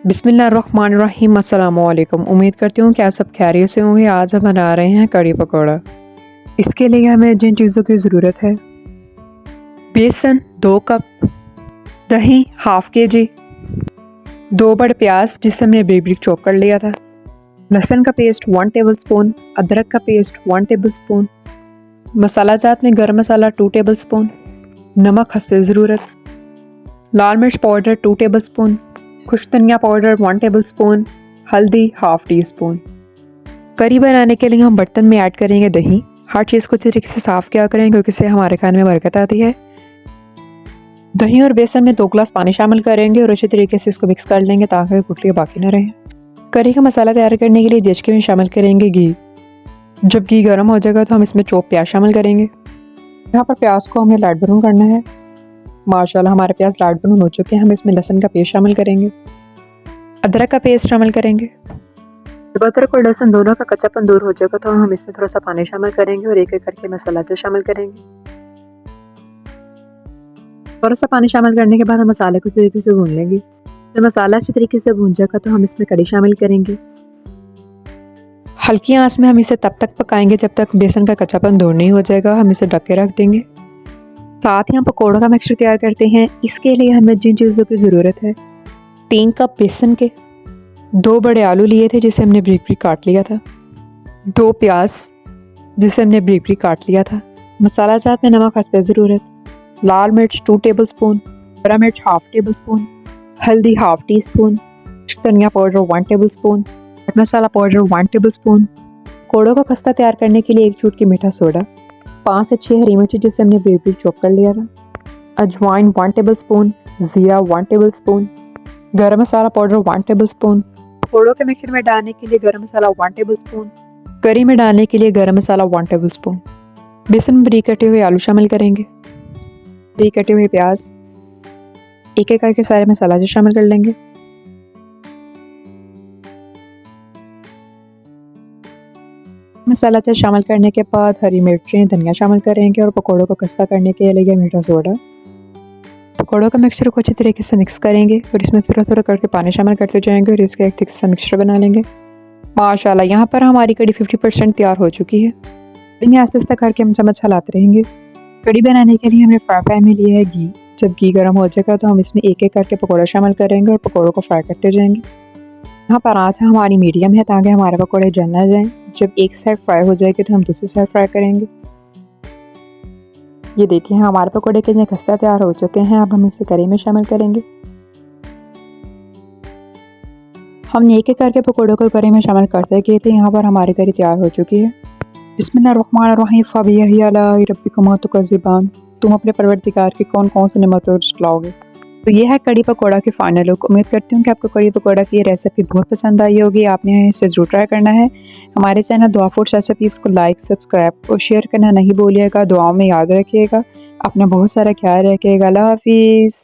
बिस्मिल्लाहिर्रहमानिर्रहीम। अस्सलामुअलैकुम। उम्मीद करती हूँ कि आप सब खैरियत से होंगे। आज हम बना रहे हैं कड़ी पकौड़ा। इसके लिए हमें जिन चीज़ों की ज़रूरत है: बेसन 2 कप, दही हाफ kg, 2 बड़े प्याज जिसे हमने बारीक बारीक चॉप कर लिया था, लहसुन का पेस्ट 1 टेबलस्पून, अदरक का पेस्ट 1 टेबलस्पून, मसाला जात में गरम मसाला 2 टेबलस्पून, नमक हस्बे ज़रूरत, लाल मिर्च पाउडर 2 टेबलस्पून, खुश्क धनिया पाउडर 1 टेबलस्पून, हल्दी हाफ टी स्पून। करी बनाने के लिए हम बर्तन में ऐड करेंगे दही। हर चीज़ को अच्छी तरीके से साफ़ किया करें क्योंकि इससे हमारे खाने में बरकत आती है। दही और बेसन में 2 गिलास पानी शामिल करेंगे और अच्छी तरीके से इसको मिक्स कर लेंगे ताकि गुठलियाँ बाकी ना रहें। करी का मसाला तैयार करने के लिए देचके में शामिल करेंगे घी। जब घी गर्म हो जाएगा तो हम इसमें चॉप प्याज शामिल करेंगे। यहाँ पर प्याज को हमें लाइट ब्राउन करना है। माशाल्लाह हमारे प्याज लाइट ब्राउन हो चुके हैं। हम इसमें लहसुन का पेस्ट शामिल करेंगे, अदरक का पेस्ट शामिल करेंगे। जब अदरक और लहसुन दोनों का कच्चापन दूर हो जाएगा तो हम इसमें थोड़ा सा पानी शामिल करेंगे और एक एक करके मसाला जो शामिल करेंगे। थोड़ा सा पानी शामिल करने के बाद हम मसाले को इस तरीके से भून लेंगे। जब मसाला अच्छी तरीके से भून जाएगा तो हम इसमें कड़ी शामिल करेंगे। हल्की आंच में हम इसे तब तक पकाएंगे जब तक बेसन का कच्चापन दूर नहीं हो जाएगा। हम इसे ढक के रख देंगे। साथ ही हम पकौड़ों का मिक्सचर तैयार करते हैं। इसके लिए हमें जिन चीज़ों की ज़रूरत है: 3 कप बेसन के, 2 बड़े आलू लिए थे जिसे हमने बारीक बारीक काट लिया था, 2 प्याज जिसे हमने बारीक बारीक काट लिया था, मसाला जात में नमक हस्बे ज़रूरत, लाल मिर्च 2 टेबलस्पून, हरा मिर्च हाफ टेबलस्पून, हल्दी हाफ टी स्पून, धनिया पाउडर 1 टेबलस्पून, मसाला पाउडर 1 टेबलस्पून। पकौड़ों का खस्ता तैयार करने के लिए 1 चुटकी मीठा सोडा, 5 से 6 हरी मिर्ची जिसे हमने बारीक बारीक चॉप कर लिया था, अजवाइन 1 टेबलस्पून, ज़ीरा 1 टेबलस्पून, गरम मसाला पाउडर 1 टेबलस्पून। पकौड़ों के मिक्सचर में डालने के लिए गरम मसाला 1 टेबलस्पून, करी में डालने के लिए गरम मसाला 1 टेबलस्पून। बेसन में बारीक कटे हुए आलू शामिल करेंगे, बारीक कटे हुए प्याज, एक एक करके सारे मसाला जो शामिल कर लेंगे। मसाला तो शामिल करने के बाद हरी मिर्चें धनिया शामिल करेंगे और पकौड़ों को खस्ता करने के लिए मीठा सोडा। पकौड़ों का मिक्सचर को अच्छी तरीके से मिक्स करेंगे और इसमें थोड़ा थोड़ा करके पानी शामिल करते जाएंगे और इसका एक थिक सा मिक्सचर बना लेंगे। माशाल्लाह यहाँ पर हमारी कड़ी 50% तैयार हो चुकी है। कड़ी आस्ते आस्ते करके हम चम्मच हिलाते रहेंगे। कड़ी बनाने के लिए हमने फ्राई पैन में लिया है घी। जब घी गर्म हो जाएगा तो हम इसमें एक एक करके पकौड़ा शामिल करेंगे और पकौड़ों को फ्राई करते जाएंगे। यहाँ पर आँच हमारी मीडियम है ताकि हमारे पकौड़े जल ना जाएं। जब एक साइड फ्राई हो जाएगी तो हम दूसरी साइड फ्राई करेंगे। ये देखिए हमारे पकौड़े कितने खस्ता तैयार हो चुके हैं। अब हम इसे करी में शामिल करेंगे। हमने एक एक करके पकौड़ों को करी में शामिल करते गए थे। यहाँ पर हमारी करी तैयार हो चुकी है। बिस्मिल्लाहिर्रहमानिर्रहीम। फबियही अला रब्बिकुमा तुकज़्ज़िबान। तुम अपने परवरदिगार की कौन कौन से नेमतों को झुटलाओगे। तो ये है कड़ी पकौड़ा की फाइनल लुक। उम्मीद करती हूँ कि आपको कड़ी पकौड़ा की ये रेसिपी बहुत पसंद आई होगी। आपने इसे ज़रूर ट्राई करना है। हमारे चैनल दुआ फूड्स रेसिपीज़ को लाइक सब्सक्राइब और शेयर करना नहीं भूलिएगा। दुआओं में याद रखिएगा। अपना बहुत सारा ख्याल रखिएगा। अल्लाह हाफिज़।